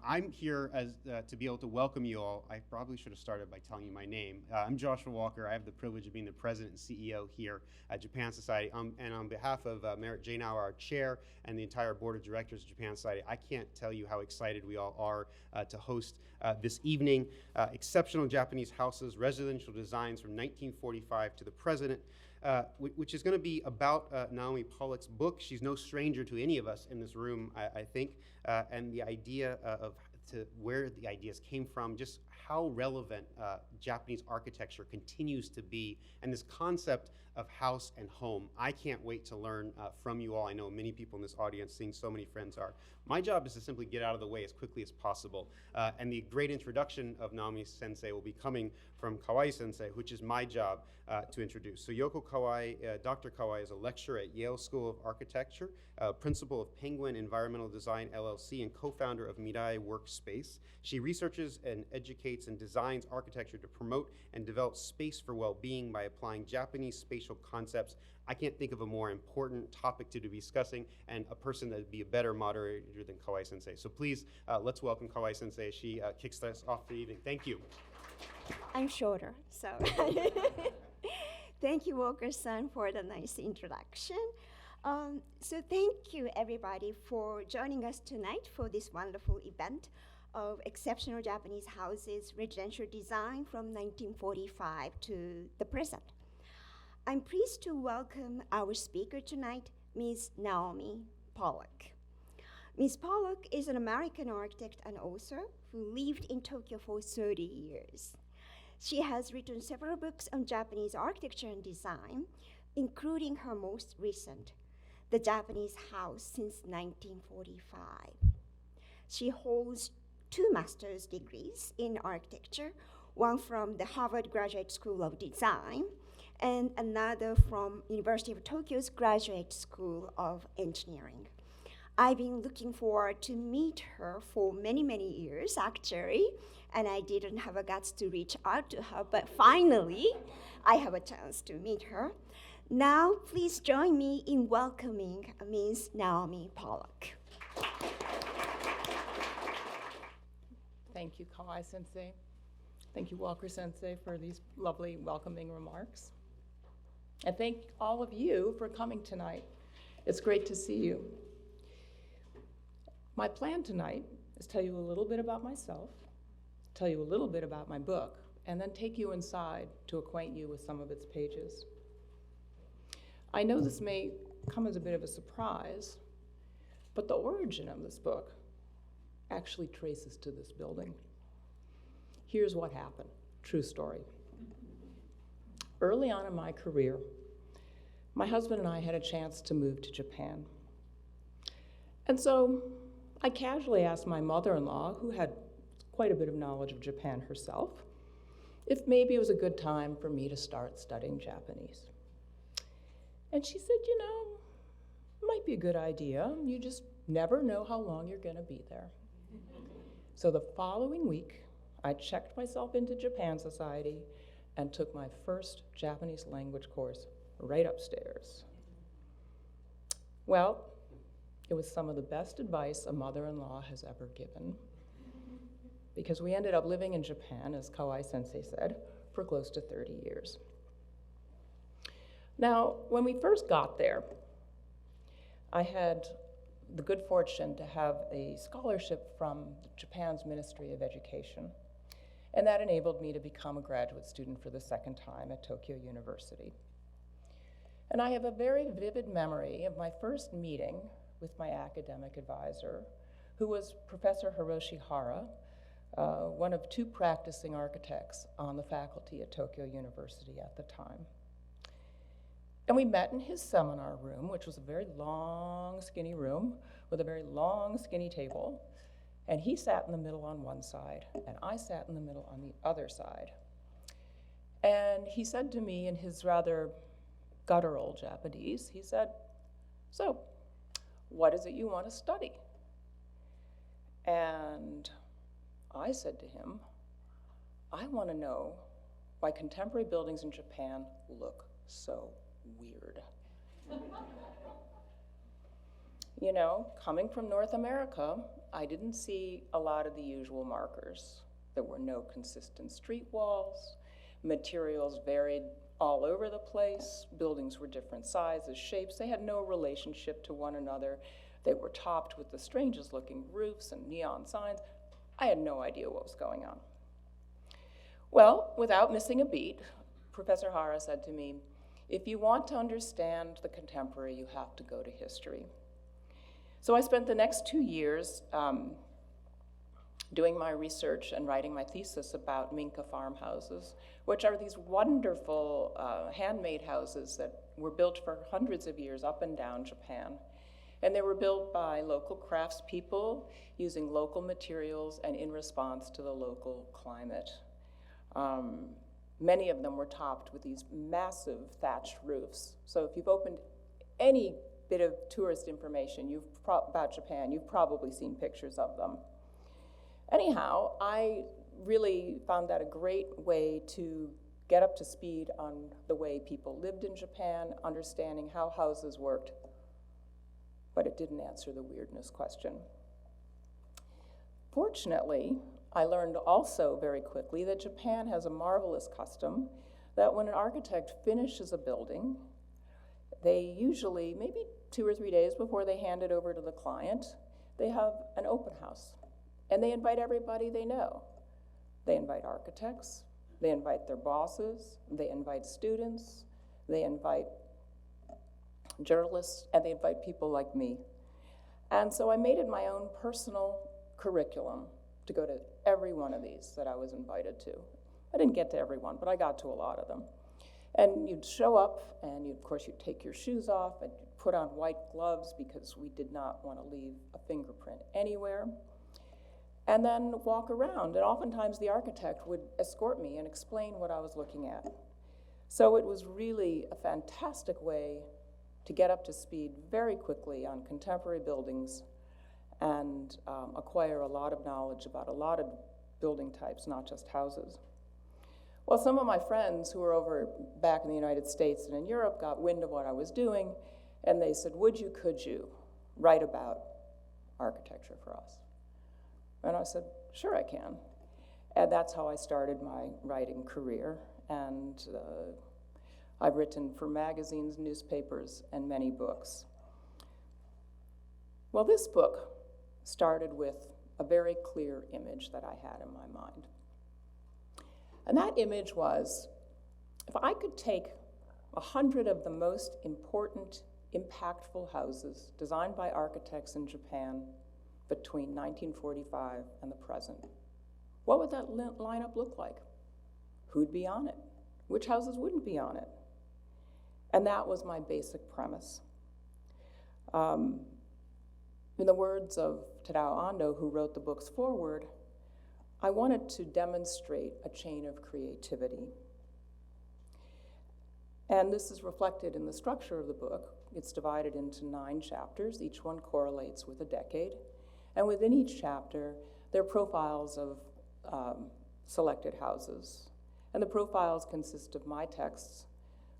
I'm here to be able to welcome you all. I probably should have started by telling you my name. I'm Joshua Walker. I have the privilege of being the president and CEO here at Japan Society. And on behalf of Merit Jainauer, our chair, and the entire board of directors of Japan Society, I can't tell you how excited we all are to host this evening. Exceptional Japanese houses, residential designs from 1945 to the present. Which is going to be about Naomi Pollock's book. She's no stranger to any of us in this room, I think, and the idea of where the ideas came from, just how relevant Japanese architecture continues to be, and this concept of house and home. I can't wait to learn from you all. I know many people in this audience, seeing so many friends are. My job is to simply get out of the way as quickly as possible. And the great introduction of Naomi Sensei will be coming from Kawai Sensei, which is my job to introduce. So Yoko Kawai, Dr. Kawai is a lecturer at Yale School of Architecture, principal of Penguin Environmental Design LLC, and co-founder of Mirai Work Space. She researches and educates and designs architecture to promote and develop space for well-being by applying Japanese spatial concepts. I can't think of a more important topic to be discussing and a person that would be a better moderator than Kawai Sensei. So please, let's welcome Kawai Sensei. She kicks us off the evening. Thank you. I'm shorter, so thank you, Walker-san, for the nice introduction. So thank you, everybody, for joining us tonight for this wonderful event of exceptional Japanese houses, residential design from 1945 to the present. I'm pleased to welcome our speaker tonight, Ms. Naomi Pollock. Ms. Pollock is an American architect and author who lived in Tokyo for 30 years. She has written several books on Japanese architecture and design, including her most recent, The Japanese House Since 1945. She holds 2 master's degrees in architecture, one from the Harvard Graduate School of Design and another from University of Tokyo's Graduate School of Engineering. I've been looking forward to meet her for many, many years, actually, and I didn't have a guts to reach out to her, but finally, I have a chance to meet her. Now, please join me in welcoming Ms. Naomi Pollock. Thank you, Kawai Sensei. Thank you, Walker Sensei, for these lovely welcoming remarks. And thank all of you for coming tonight. It's great to see you. My plan tonight is tell you a little bit about myself, tell you a little bit about my book, and then take you inside to acquaint you with some of its pages. I know this may come as a bit of a surprise, but the origin of this book actually traces to this building. Here's what happened, true story. Early on in my career, my husband and I had a chance to move to Japan. And so I casually asked my mother-in-law, who had quite a bit of knowledge of Japan herself, if maybe it was a good time for me to start studying Japanese. And she said, you know, might be a good idea. You just never know how long you're gonna be there. So the following week, I checked myself into Japan Society and took my first Japanese language course right upstairs. Well, it was some of the best advice a mother-in-law has ever given, because we ended up living in Japan, as Kawai Sensei said, for close to 30 years. Now, when we first got there, I had the good fortune to have a scholarship from Japan's Ministry of Education, and that enabled me to become a graduate student for the second time at Tokyo University. And I have a very vivid memory of my first meeting with my academic advisor, who was Professor Hiroshi Hara, one of 2 practicing architects on the faculty at Tokyo University at the time. And we met in his seminar room, which was a very long, skinny room with a very long, skinny table. And he sat in the middle on one side, and I sat in the middle on the other side. And he said to me in his rather guttural Japanese, he said, "So, what is it you want to study?" And I said to him, "I want to know why contemporary buildings in Japan look so weird." You know, coming from North America, I didn't see a lot of the usual markers. There were no consistent street walls, materials varied all over the place, buildings were different sizes, shapes, they had no relationship to one another. They were topped with the strangest looking roofs and neon signs. I had no idea what was going on. Well, without missing a beat, Professor Hara said to me, if you want to understand the contemporary, you have to go to history. So I spent the next 2 years doing my research and writing my thesis about Minka farmhouses, which are these wonderful handmade houses that were built for hundreds of years up and down Japan. And they were built by local craftspeople using local materials and in response to the local climate. Many of them were topped with these massive thatched roofs. So if you've opened any bit of tourist information about Japan, you've probably seen pictures of them. Anyhow, I really found that a great way to get up to speed on the way people lived in Japan, understanding how houses worked, but it didn't answer the weirdness question. Fortunately, I learned also very quickly that Japan has a marvelous custom that when an architect finishes a building, they usually, maybe 2 or 3 days before they hand it over to the client, they have an open house. And they invite everybody they know. They invite architects, they invite their bosses, they invite students, they invite journalists, and they invite people like me. And so I made it my own personal curriculum to go to every one of these that I was invited to. I didn't get to everyone, but I got to a lot of them. And you'd show up, and of course you'd take your shoes off, and you'd put on white gloves because we did not want to leave a fingerprint anywhere. And then walk around, and oftentimes the architect would escort me and explain what I was looking at. So it was really a fantastic way to get up to speed very quickly on contemporary buildings and acquire a lot of knowledge about a lot of building types, not just houses. Well, some of my friends who were over back in the United States and in Europe got wind of what I was doing, and they said, could you write about architecture for us? And I said, sure I can. And that's how I started my writing career. And I've written for magazines, newspapers, and many books. Well, this book started with a very clear image that I had in my mind. And that image was, if I could take 100 of the most important, impactful houses designed by architects in Japan between 1945 and the present, what would that lineup look like? Who'd be on it? Which houses wouldn't be on it? And that was my basic premise. In the words of Tadao Ando, who wrote the book's foreword, I wanted to demonstrate a chain of creativity. And this is reflected in the structure of the book. It's divided into 9 chapters. Each one correlates with a decade. And within each chapter, there are profiles of selected houses. And the profiles consist of my texts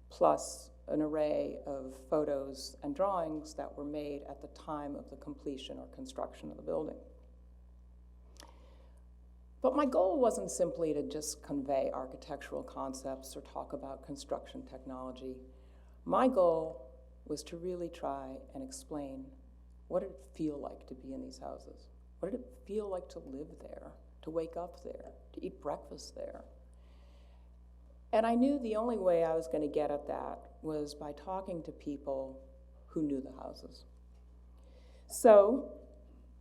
plus an array of photos and drawings that were made at the time of the completion or construction of the building. But my goal wasn't simply to just convey architectural concepts or talk about construction technology. My goal was to really try and explain what did it feel like to be in these houses? What did it feel like to live there, to wake up there, to eat breakfast there? And I knew the only way I was going to get at that was by talking to people who knew the houses. So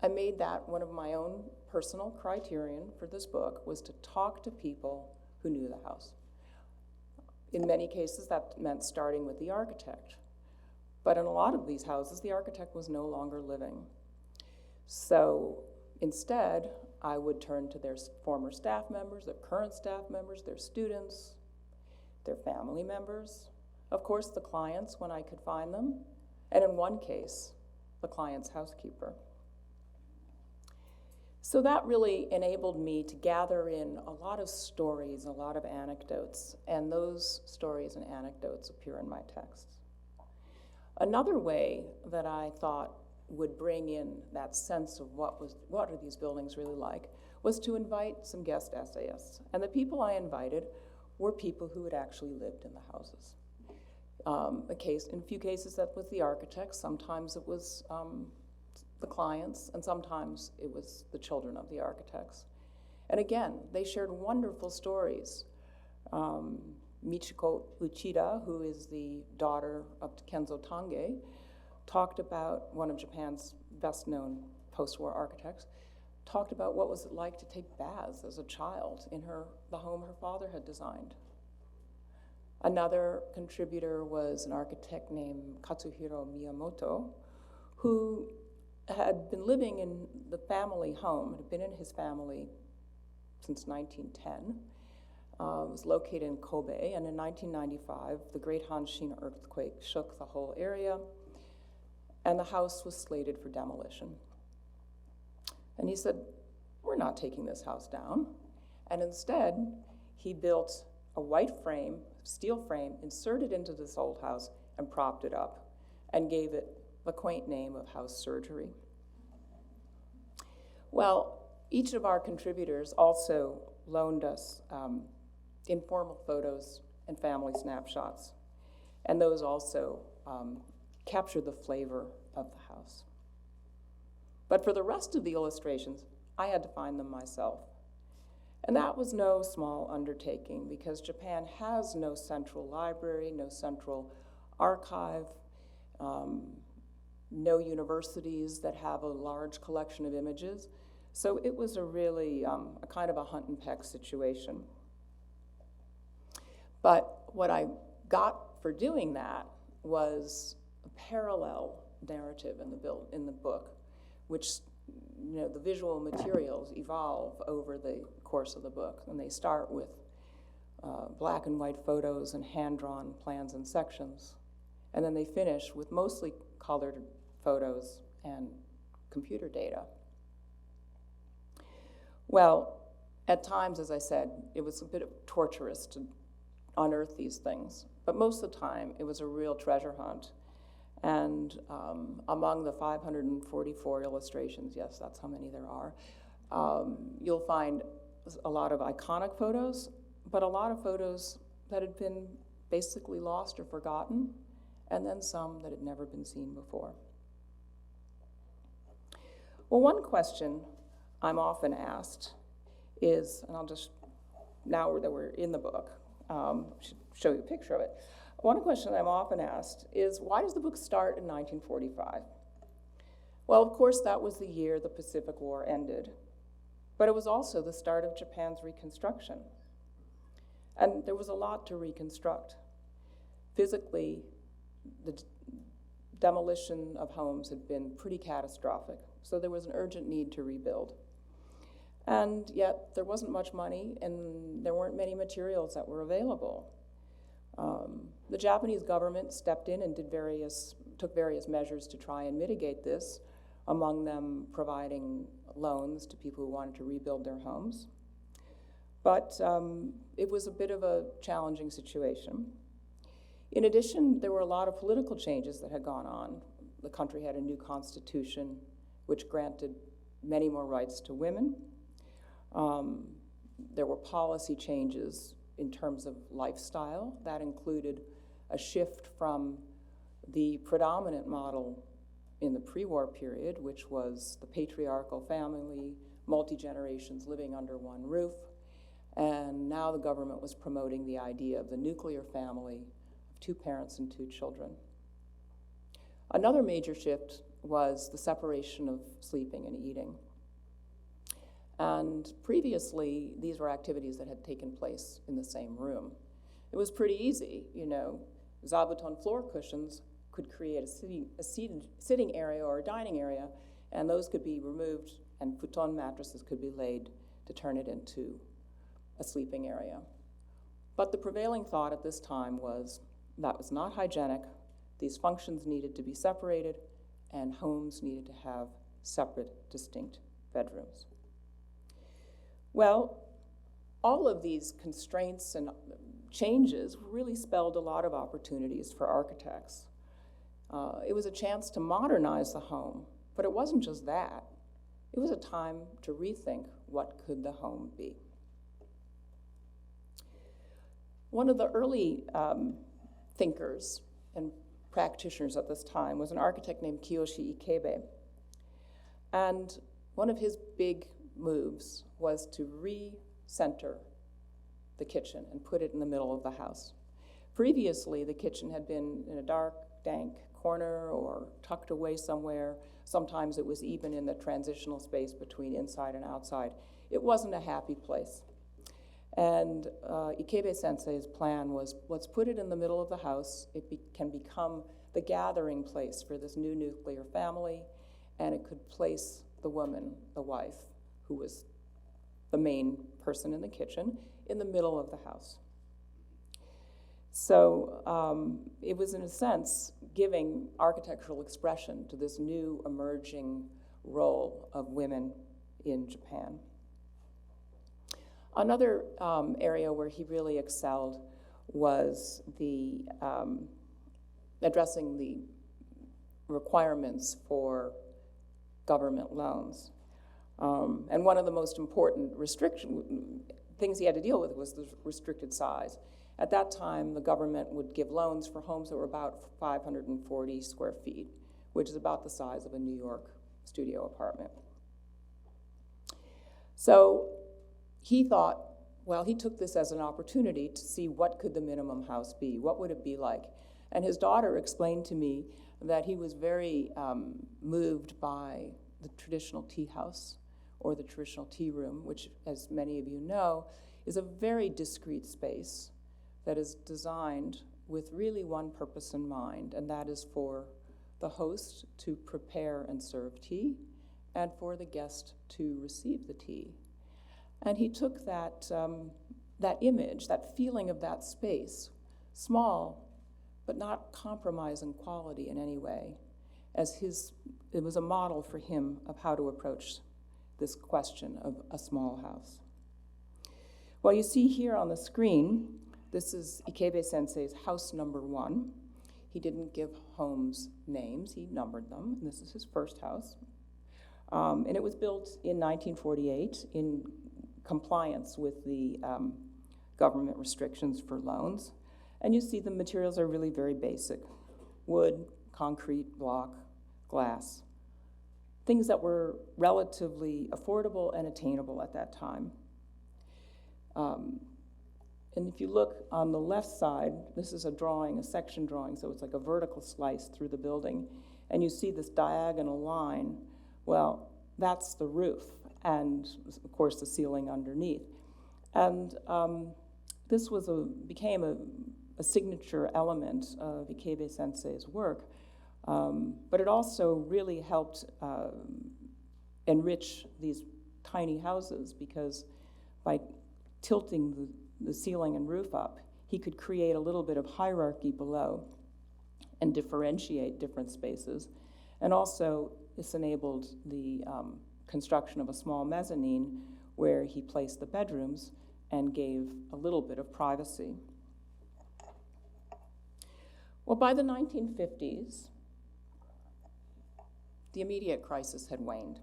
I made that one of my own personal criterion for this book, was to talk to people who knew the house. In many cases, that meant starting with the architect. But in a lot of these houses, the architect was no longer living. So instead, I would turn to their former staff members, their current staff members, their students, their family members, of course the clients when I could find them, and in one case, the client's housekeeper. So that really enabled me to gather in a lot of stories, a lot of anecdotes, and those stories and anecdotes appear in my texts. Another way that I thought would bring in that sense of what are these buildings really like, was to invite some guest essayists. And the people I invited were people who had actually lived in the houses. In a few cases that was the architects, sometimes it was the clients, and sometimes it was the children of the architects. And again, they shared wonderful stories. Michiko Uchida, who is the daughter of Kenzo Tange, talked about, one of Japan's best-known post-war architects, talked about what was it like to take baths as a child in the home her father had designed. Another contributor was an architect named Katsuhiro Miyamoto, who had been living in the family home, had been in his family since 1910, was located in Kobe, and in 1995, the Great Hanshin earthquake shook the whole area, and the house was slated for demolition. And he said, we're not taking this house down. And instead, he built a white frame, steel frame, inserted into this old house and propped it up and gave it the quaint name of House Surgery. Well, each of our contributors also loaned us informal photos and family snapshots, and those also capture the flavor of the house. But for the rest of the illustrations, I had to find them myself. And that was no small undertaking, because Japan has no central library, no central archive, no universities that have a large collection of images. So it was a really a kind of a hunt and peck situation. But what I got for doing that was a parallel narrative in the book, which, you know, the visual materials evolve over the course of the book, and they start with black and white photos and hand-drawn plans and sections, and then they finish with mostly colored photos and computer data. Well, at times, as I said, it was a bit torturous to unearth these things, but most of the time it was a real treasure hunt. And among the 544 illustrations, yes, that's how many there are, you'll find a lot of iconic photos, but a lot of photos that had been basically lost or forgotten, and then some that had never been seen before. Well, one question I'm often asked is, and I'll just, now that we're in the book, should show you a picture of it. One question I'm often asked is, why does the book start in 1945? Well, of course, that was the year the Pacific War ended, but it was also the start of Japan's reconstruction. And there was a lot to reconstruct. Physically, the demolition of homes had been pretty catastrophic, so there was an urgent need to rebuild. And yet, there wasn't much money, and there weren't many materials that were available. The Japanese government stepped in and took various measures to try and mitigate this, among them providing loans to people who wanted to rebuild their homes. But it was a bit of a challenging situation. In addition, there were a lot of political changes that had gone on. The country had a new constitution, which granted many more rights to women. There were policy changes in terms of lifestyle. That included a shift from the predominant model in the pre-war period, which was the patriarchal family, multi-generations living under one roof. And now the government was promoting the idea of the nuclear family of 2 parents and 2 children. Another major shift was the separation of sleeping and eating. And previously, these were activities that had taken place in the same room. It was pretty easy, you know. Zabuton floor cushions could create a sitting area or a dining area, and those could be removed, and futon mattresses could be laid to turn it into a sleeping area. But the prevailing thought at this time was that was not hygienic, these functions needed to be separated, and homes needed to have separate, distinct bedrooms. Well, all of these constraints and changes really spelled a lot of opportunities for architects. It was a chance to modernize the home But it wasn't just that. It was a time to rethink what could the home be. One of the early thinkers and practitioners at this time was an architect named Kiyoshi Ikebe. And one of his big moves was to recenter the kitchen and put it in the middle of the house. Previously, the kitchen had been in a dark, dank corner or tucked away somewhere. Sometimes it was even in the transitional space between inside and outside. It wasn't a happy place. And Ikebe Sensei's plan was, let's put it in the middle of the house. It can become the gathering place for this new nuclear family, and it could place the woman, the wife, who was the main person in the kitchen, in the middle of the house. So it was, in a sense, giving architectural expression to this new emerging role of women in Japan. Another area where he really excelled was the addressing the requirements for government loans. And one of the most important things he had to deal with was the restricted size. At that time, the government would give loans for homes that were about 540 square feet, which is about the size of a New York studio apartment. So he thought, well, he took this as an opportunity to see what could the minimum house be, what would it be like. And his daughter explained to me that he was very moved by the traditional tea house or the traditional tea room, which, as many of you know, is a very discrete space that is designed with really one purpose in mind, and that is for the host to prepare and serve tea, and for the guest to receive the tea. And he took that, that image, that feeling of that space, small, but not compromise in quality in any way, as it was a model for him of how to approach this question of a small house. Well, you see here on the screen, this is Ikebe Sensei's house number 1. He didn't give homes names, he numbered them, and this is his first house. And it was built in 1948 in compliance with the government restrictions for loans. And you see the materials are really very basic: wood, concrete, block, glass. Things that were relatively affordable and attainable at that time. And if you look on the left side, this is a drawing, a section drawing, so it's like a vertical slice through the building. And you see this diagonal line. Well, that's the roof, and of course the ceiling underneath. And this became a signature element of Ikebe Sensei's work, but it also really helped enrich these tiny houses, because by tilting the ceiling and roof up, he could create a little bit of hierarchy below and differentiate different spaces. And also, this enabled the construction of a small mezzanine where he placed the bedrooms and gave a little bit of privacy. Well, by the 1950s, the immediate crisis had waned,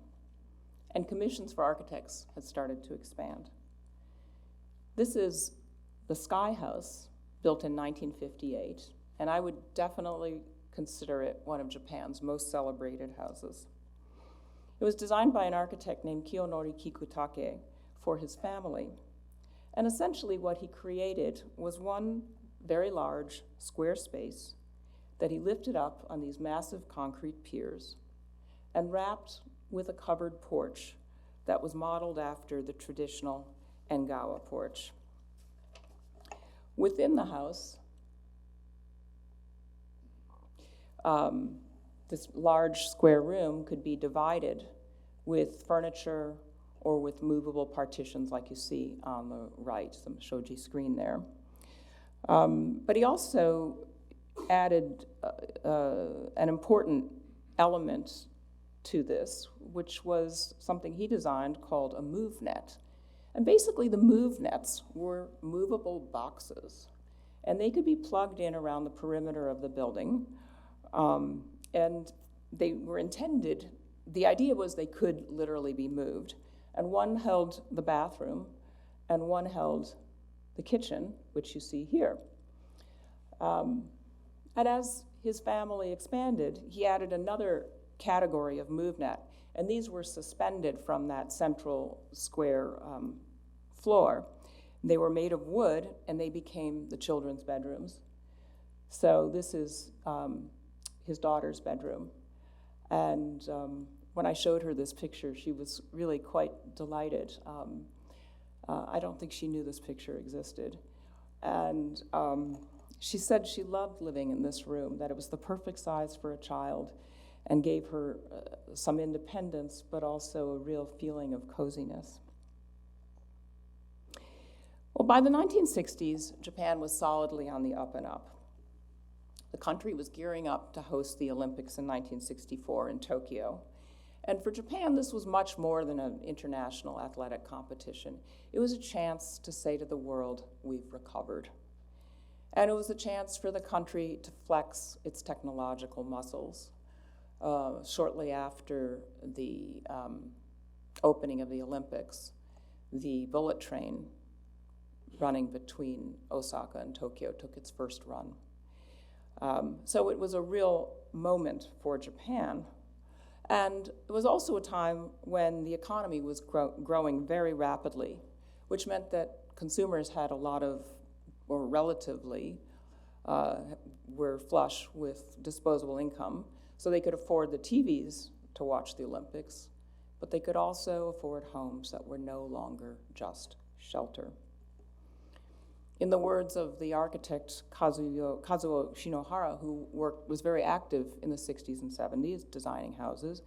and commissions for architects had started to expand. This is the Sky House, built in 1958, and I would definitely consider it one of Japan's most celebrated houses. It was designed by an architect named Kiyonori Kikutake for his family. And essentially what he created was one very large square space that he lifted up on these massive concrete piers and wrapped with a covered porch that was modeled after the traditional Engawa porch. Within the house, this large square room could be divided with furniture or with movable partitions like you see on the right, some shoji screen there. But he also added an important element to this, which was something he designed called a move net. And basically the move nets were movable boxes, and they could be plugged in around the perimeter of the building, and they were intended the idea was they could literally be moved. And one held the bathroom, and one held the kitchen, which you see here. And as his family expanded, he added another category of MoveNet, and these were suspended from that central square floor. They were made of wood, and they became the children's bedrooms. So this is his daughter's bedroom. And when I showed her this picture, she was really quite delighted. I don't think she knew this picture existed. And she said she loved living in this room, that it was the perfect size for a child and gave her some independence, but also a real feeling of coziness. Well, by the 1960s, Japan was solidly on the up and up. The country was gearing up to host the Olympics in 1964 in Tokyo. And for Japan, this was much more than an international athletic competition. It was a chance to say to the world, we've recovered. And it was a chance for the country to flex its technological muscles. Shortly after the opening of the Olympics, the bullet train running between Osaka and Tokyo took its first run. So it was a real moment for Japan. And it was also a time when the economy was growing very rapidly, which meant that consumers had a lot of, or relatively, were flush with disposable income, so they could afford the TVs to watch the Olympics, but they could also afford homes that were no longer just shelter. In the words of the architect Kazuo Shinohara, who was very active in the 60s and 70s designing houses,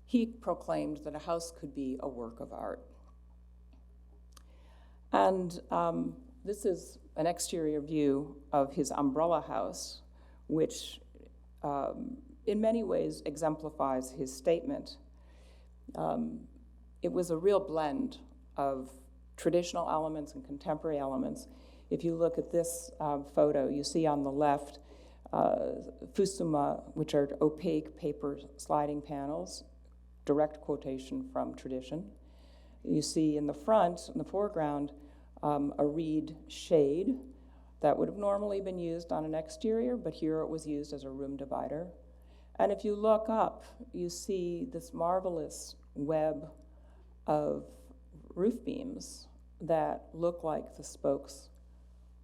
he proclaimed that a house could be a work of art. And this is an exterior view of his umbrella house, which in many ways exemplifies his statement. It was a real blend of traditional elements and contemporary elements. If you look at this photo, you see on the left fusuma, which are opaque paper sliding panels, direct quotation from tradition. You see in the front, in the foreground, a reed shade that would have normally been used on an exterior, but here it was used as a room divider. And if you look up, you see this marvelous web of roof beams that look like the spokes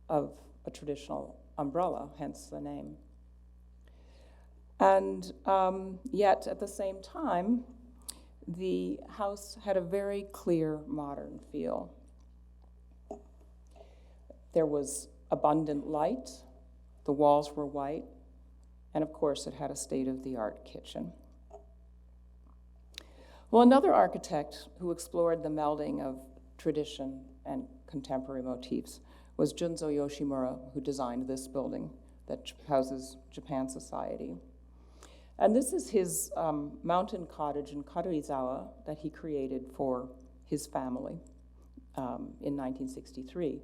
of a traditional umbrella, hence the name. And yet, at the same time, the house had a very clear modern feel. There was abundant light, the walls were white, and of course it had a state-of-the-art kitchen. Well, another architect who explored the melding of tradition and contemporary motifs was Junzo Yoshimura, who designed this building that houses Japan Society. And this is his mountain cottage in Karuizawa that he created for his family in 1963.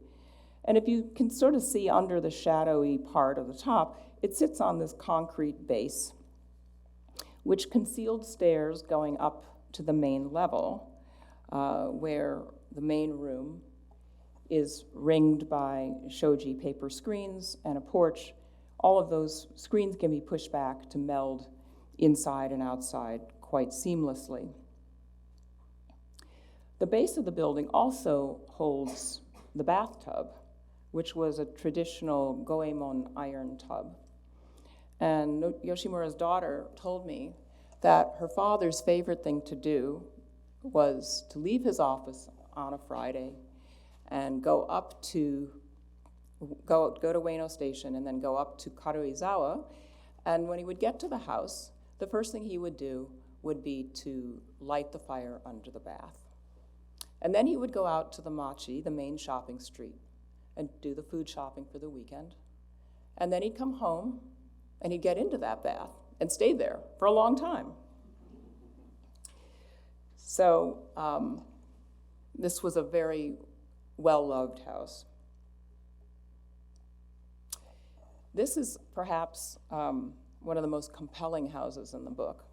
And if you can sort of see under the shadowy part of the top, it sits on this concrete base, which concealed stairs going up to the main level, where the main room is ringed by shoji paper screens and a porch. All of those screens can be pushed back to meld inside and outside quite seamlessly. The base of the building also holds the bathtub, which was a traditional goemon iron tub. And Yoshimura's daughter told me that her father's favorite thing to do was to leave his office on a Friday and go to Ueno Station and then go up to Karuizawa. And when he would get to the house, the first thing he would do would be to light the fire under the bath. And then he would go out to the Machi, the main shopping street, and do the food shopping for the weekend. And then he'd come home and he'd get into that bath and stay there for a long time. So this was a very well-loved house. This is perhaps one of the most compelling houses in the book.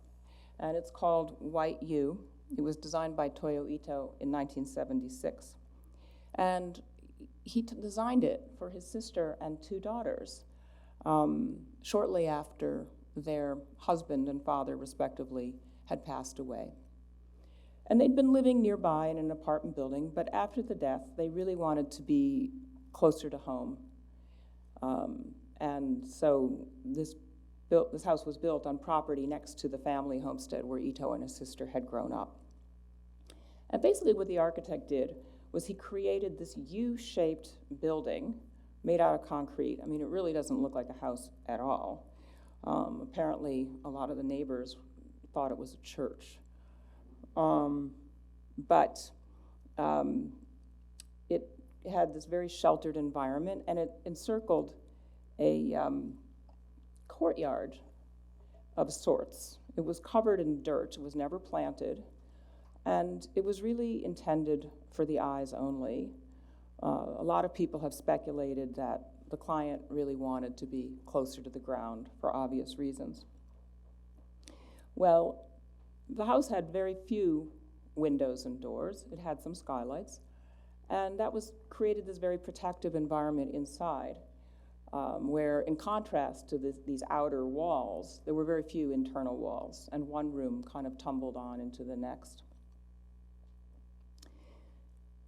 and it's called White U. It was designed by Toyo Ito in 1976. And he designed it for his sister and 2 daughters shortly after their husband and father, respectively, had passed away. And they'd been living nearby in an apartment building, but after the death, they really wanted to be closer to home. And so this house was built on property next to the family homestead where Ito and his sister had grown up. And basically what the architect did was he created this U-shaped building made out of concrete. I mean, it really doesn't look like a house at all. Apparently, a lot of the neighbors thought it was a church. But it had this very sheltered environment, and it encircled a courtyard of sorts. It was covered in dirt. It was never planted. And it was really intended for the eyes only. A lot of people have speculated that the client really wanted to be closer to the ground for obvious reasons. Well, the house had very few windows and doors. It had some skylights, and that created this very protective environment inside, where in contrast to these outer walls, there were very few internal walls, and one room kind of tumbled on into the next.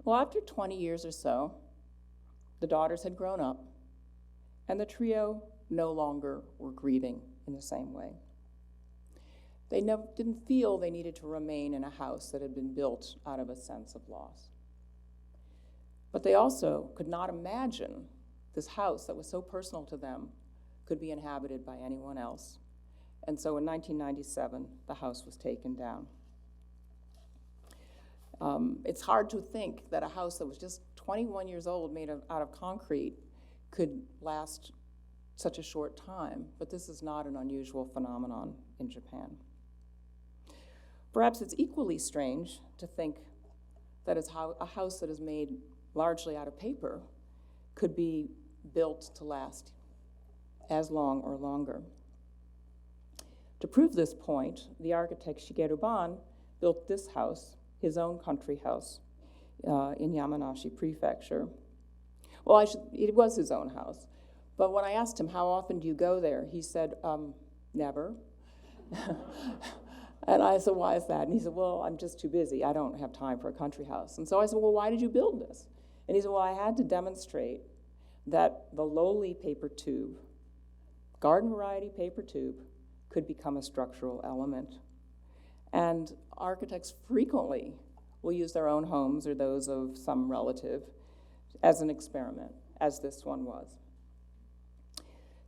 Well, after 20 years or so, the daughters had grown up, and the trio no longer were grieving in the same way. They didn't feel they needed to remain in a house that had been built out of a sense of loss. But they also could not imagine this house that was so personal to them could be inhabited by anyone else. And so in 1997, the house was taken down. It's hard to think that a house that was just 21 years old, made out of concrete, could last such a short time, but this is not an unusual phenomenon in Japan. Perhaps it's equally strange to think that a house that is made largely out of paper could be built to last as long or longer. To prove this point, the architect Shigeru Ban built this house, his own country house, in Yamanashi Prefecture. Well, it was his own house. But when I asked him, how often do you go there? He said, never. And I said, why is that? And he said, well, I'm just too busy. I don't have time for a country house. And so I said, well, why did you build this? And he said, well, I had to demonstrate that the lowly paper tube, garden variety paper tube, could become a structural element. And architects frequently will use their own homes or those of some relative as an experiment, as this one was.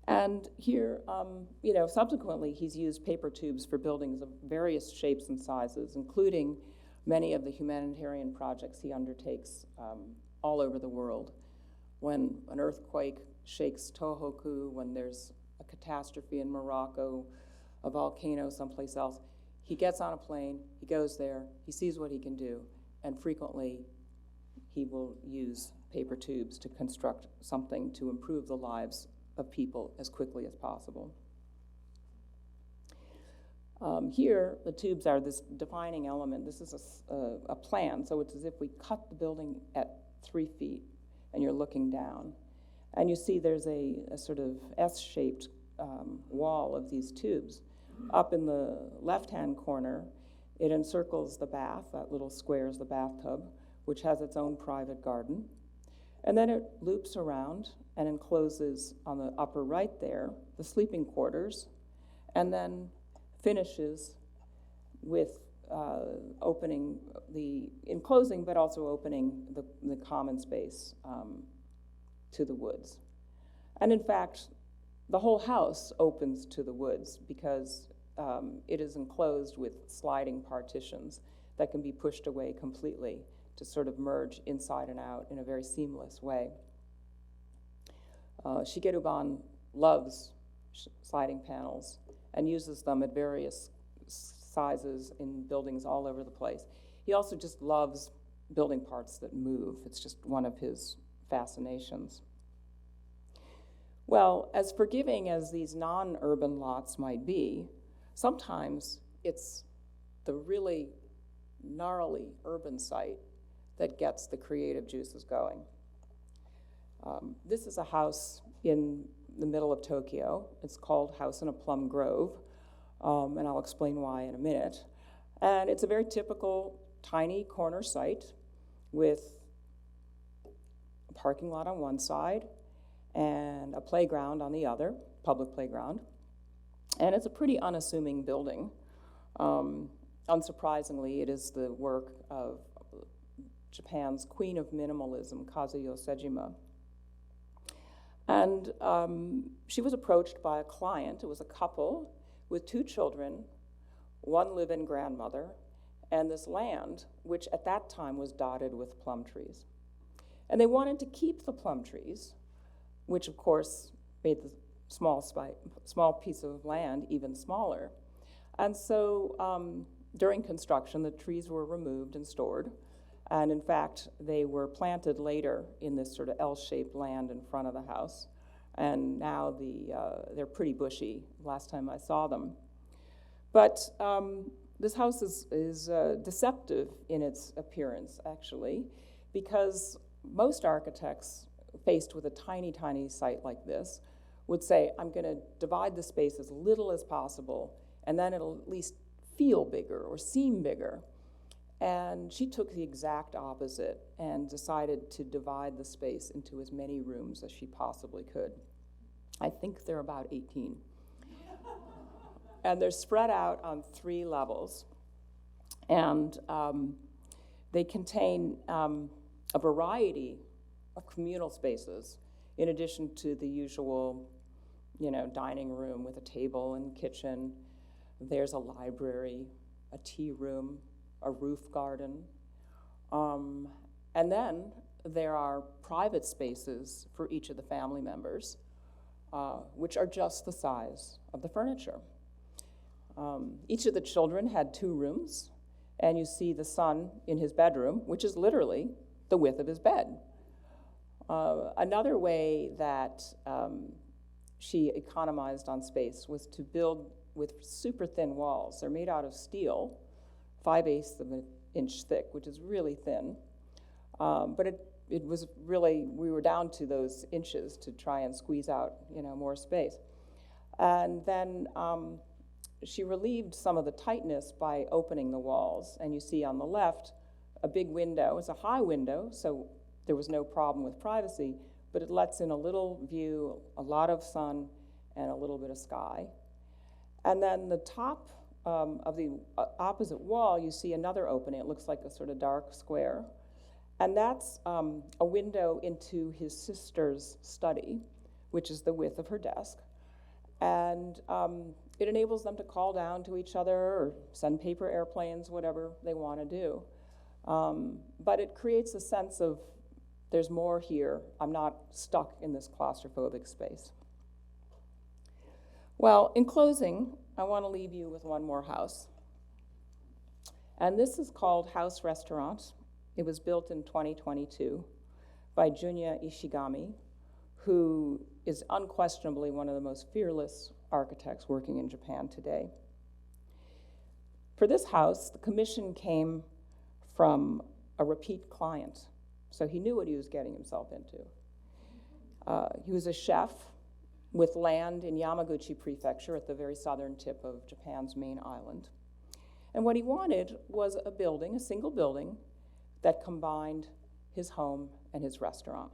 And here, subsequently, he's used paper tubes for buildings of various shapes and sizes, including many of the humanitarian projects he undertakes all over the world. When an earthquake shakes Tohoku, when there's a catastrophe in Morocco, a volcano someplace else, he gets on a plane, he goes there, he sees what he can do, and frequently he will use paper tubes to construct something to improve the lives of people as quickly as possible. Here, the tubes are this defining element. This is a plan, so it's as if we cut the building at 3 feet, and you're looking down. And you see there's a sort of S-shaped wall of these tubes. Up in the left-hand corner, it encircles the bath. That little square is the bathtub, which has its own private garden. And then it loops around and encloses on the upper right there the sleeping quarters, and then finishes with enclosing, but also opening the common space to the woods. And in fact, the whole house opens to the woods because it is enclosed with sliding partitions that can be pushed away completely to sort of merge inside and out in a very seamless way. Shigeru Ban loves sliding panels and uses them at various sizes in buildings all over the place. He also just loves building parts that move. It's just one of his fascinations. Well, as forgiving as these non-urban lots might be, sometimes it's the really gnarly urban site that gets the creative juices going. This is a house in the middle of Tokyo. It's called House in a Plum Grove, and I'll explain why in a minute. And it's a very typical tiny corner site with a parking lot on one side and a playground on the other, public playground. And it's a pretty unassuming building. Unsurprisingly, it is the work of Japan's queen of minimalism, Kazuyo Sejima. And she was approached by a client. It was a couple with 2 children, 1 live-in grandmother, and this land, which at that time was dotted with plum trees. And they wanted to keep the plum trees, which of course made the small piece of land even smaller. And so during construction, the trees were removed and stored. And in fact, they were planted later in this sort of L-shaped land in front of the house. And now they're pretty bushy, last time I saw them. But this house is deceptive in its appearance, actually, because most architects faced with a tiny, tiny site like this would say, I'm going to divide the space as little as possible, and then it'll at least feel bigger or seem bigger. And she took the exact opposite and decided to divide the space into as many rooms as she possibly could. I think they're about 18. And they're spread out on 3 levels. And they contain a variety of communal spaces in addition to the usual, dining room with a table and kitchen. There's a library, a tea room, a roof garden. And then there are private spaces for each of the family members, which are just the size of the furniture. Each of the children had 2 rooms, and you see the son in his bedroom, which is literally the width of his bed. Another way that she economized on space was to build with super thin walls. They're made out of steel, 5/8 of an inch thick, which is really thin. But it was really, we were down to those inches to try and squeeze out, more space. And then she relieved some of the tightness by opening the walls. And you see on the left, a big window. It's a high window, so there was no problem with privacy, but it lets in a little view, a lot of sun, and a little bit of sky. And then the top of the opposite wall, you see another opening. It looks like a sort of dark square. And that's a window into his sister's study, which is the width of her desk. And it enables them to call down to each other or send paper airplanes, whatever they want to do. But it creates a sense of there's more here. I'm not stuck in this claustrophobic space. Well, in closing, I want to leave you with one more house. And this is called House Restaurant. It was built in 2022 by Junya Ishigami, who is unquestionably one of the most fearless architects working in Japan today. For this house, the commission came from a repeat client, so he knew what he was getting himself into. He was a chef with land in Yamaguchi Prefecture at the very southern tip of Japan's main island. And what he wanted was a building, a single building, that combined his home and his restaurant.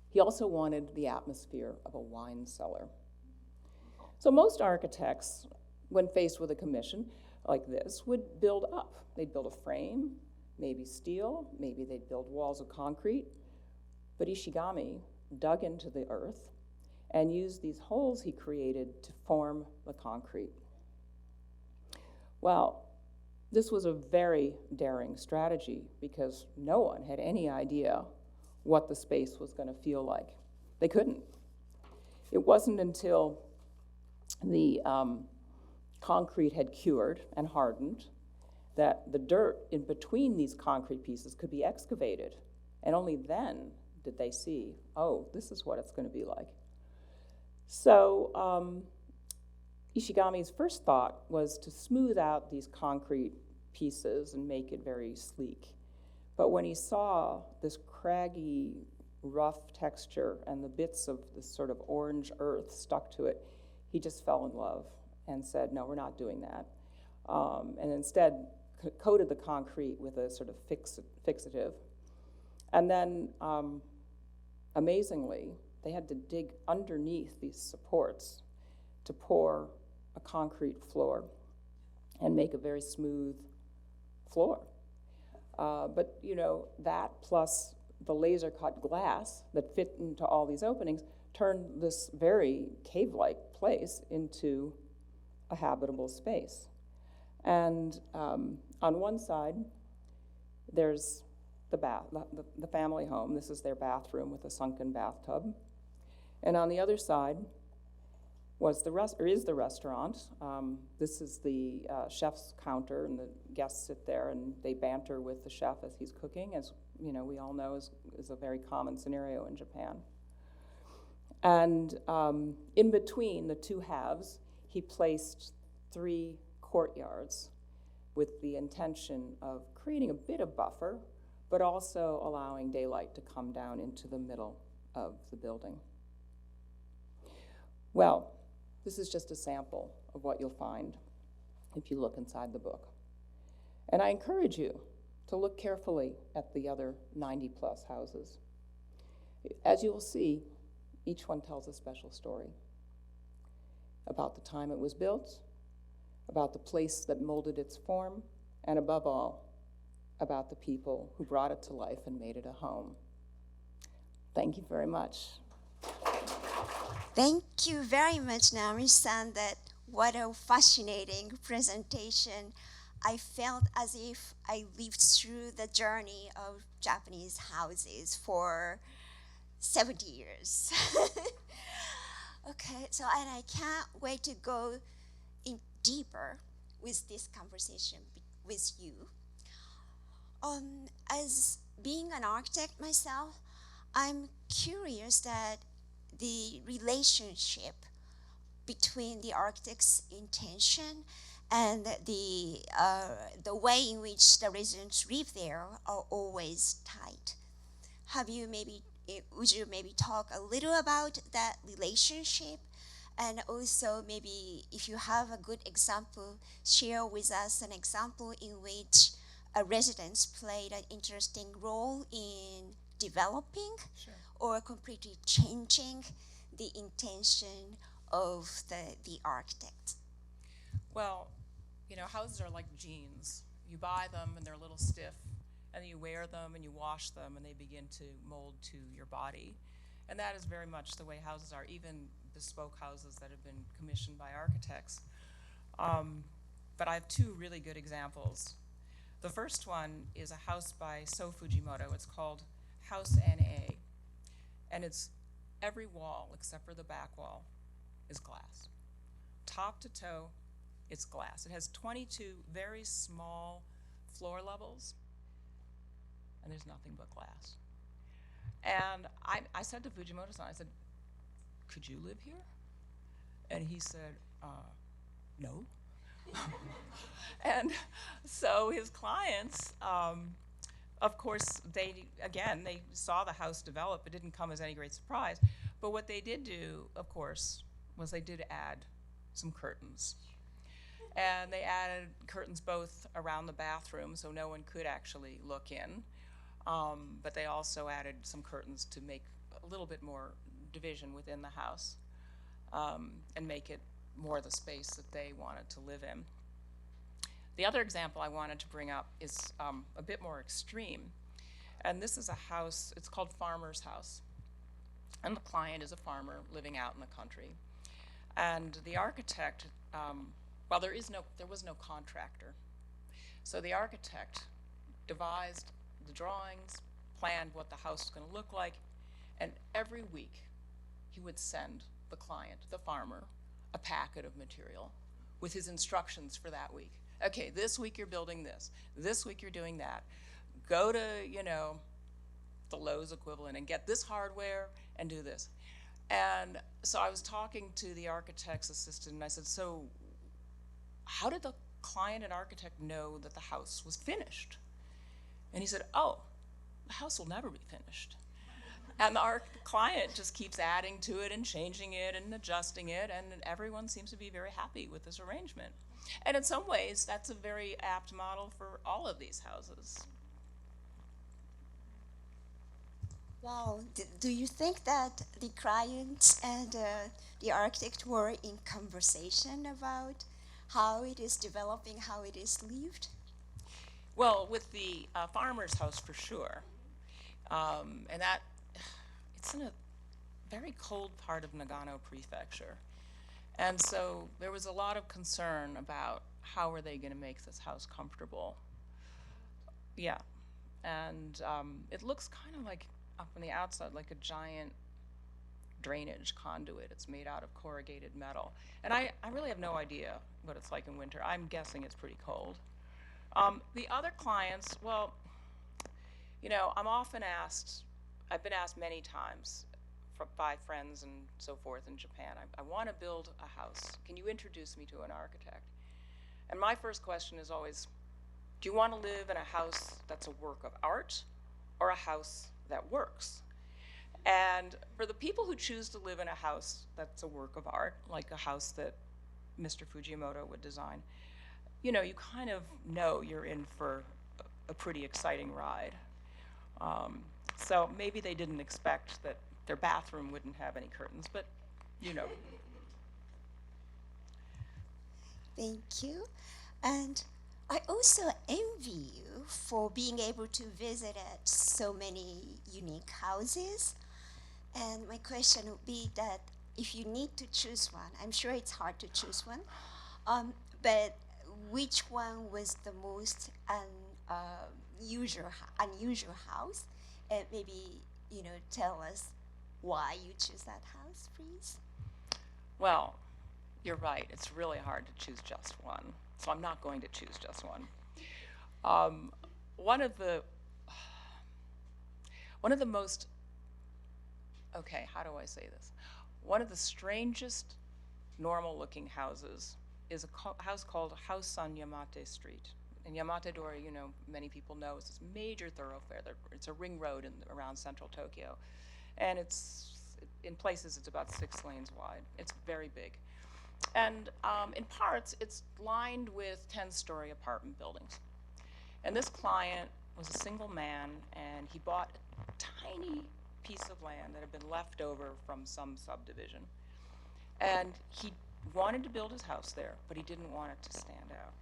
He also wanted the atmosphere of a wine cellar. So most architects, when faced with a commission like this, would build up. They'd build a frame, maybe steel, maybe they'd build walls of concrete. But Ishigami dug into the earth and used these holes he created to form the concrete. Well, this was a very daring strategy because no one had any idea what the space was going to feel like. They couldn't. It wasn't until the concrete had cured and hardened that the dirt in between these concrete pieces could be excavated. And only then did they see, oh, this is what it's going to be like. So Ishigami's first thought was to smooth out these concrete pieces and make it very sleek. But when he saw this craggy, rough texture and the bits of this sort of orange earth stuck to it, he just fell in love and said, no, we're not doing that. And instead coated the concrete with a sort of fixative. And then, amazingly, they had to dig underneath these supports to pour a concrete floor and make a very smooth floor. But you know, that plus the laser cut glass that fit into all these openings turned this very cave-like place into a habitable space. And on one side, there's the family home. This is their bathroom with a sunken bathtub. And on the other side is the restaurant. This is the chef's counter, and the guests sit there and they banter with the chef as he's cooking, as you know, we all know is a very common scenario in Japan. And in between the two halves, he placed 3 courtyards with the intention of creating a bit of buffer, but also allowing daylight to come down into the middle of the building. Well, this is just a sample of what you'll find if you look inside the book. And I encourage you to look carefully at the other 90-plus houses. As you will see, each one tells a special story about the time it was built, about the place that molded its form, and above all, about the people who brought it to life and made it a home. Thank you very much. Thank you very much, Naomi-san. What a fascinating presentation. I felt as if I lived through the journey of Japanese houses for 70 years. Okay, so and I can't wait to go in deeper with this conversation with you. As being an architect myself, I'm curious that the relationship between the architect's intention and the way in which the residents live there are always tight. Would you maybe talk a little about that relationship? And also maybe if you have a good example, share with us an example in which residents played an interesting role in developing or completely changing the intention of the architect. Well, you know, houses are like jeans. You buy them and they're a little stiff, and then you wear them and you wash them and they begin to mold to your body. And that is very much the way houses are, even bespoke houses that have been commissioned by architects. But I have 2 really good examples. The first one is a house by So Fujimoto. It's called House NA. And it's every wall except for the back wall is glass. Top to toe, it's glass. It has 22 very small floor levels, and there's nothing but glass. And I said to Fujimoto-san, I said, could you live here? And he said, no. And so his clients, of course, they saw the house develop. It didn't come as any great surprise. But what they did do, of course, was they did add some curtains. And they added curtains both around the bathroom so no one could actually look in. But they also added some curtains to make a little bit more division within the house and make it more the space that they wanted to live in. The other example I wanted to bring up is a bit more extreme. And this is a house, it's called Farmer's House. And the client is a farmer living out in the country. And the architect, well, there was no contractor. So the architect devised the drawings, planned what the house was going to look like, and every week he would send the client, the farmer, a packet of material with his instructions for that week. Okay, this week you're building this week you're doing that. Go to, the Lowe's equivalent and get this hardware and do this. And so I was talking to the architect's assistant, and I said, so how did the client and architect know that the house was finished? And he said, oh, the house will never be finished. And the client just keeps adding to it and changing it and adjusting it, and everyone seems to be very happy with this arrangement. And in some ways, that's a very apt model for all of these houses. Wow. Do you think that the clients and the architect were in conversation about how it is developing, how it is lived? Well, with the farmer's house for sure. And that, it's in a very cold part of Nagano Prefecture. And so there was a lot of concern about how are they going to make this house comfortable. Yeah. And it looks kind of like, up on the outside, like a giant drainage conduit. It's made out of corrugated metal. And I really have no idea what it's like in winter. I'm guessing it's pretty cold. The other clients, well, you know, I'm often asked, I've been asked many times by friends and so forth in Japan, I want to build a house. Can you introduce me to an architect? And my first question is always, do you want to live in a house that's a work of art or a house that works? And for the people who choose to live in a house that's a work of art, like a house that Mr. Fujimoto would design, you know, you kind of know you're in for a pretty exciting ride. So maybe they didn't expect that their bathroom wouldn't have any curtains, but you know. Thank you. And I also envy you for being able to visit at so many unique houses. And my question would be that if you need to choose one, I'm sure it's hard to choose one, but which one was the most unusual house? And maybe, you know, tell us why you choose that house, please. Well, you're right. It's really hard to choose just one. So I'm not going to choose just one. One of the most, okay, how do I say this? One of the strangest normal-looking houses is a house called House on Yamate Street. And Yamate-dori, you know, many people know, is this major thoroughfare. It's a ring road around central Tokyo. And in places, it's about 6 lanes wide. It's very big. And in parts, it's lined with 10-story apartment buildings. And this client was a single man, and he bought a tiny piece of land that had been left over from some subdivision. And he wanted to build his house there, but he didn't want it to stand out.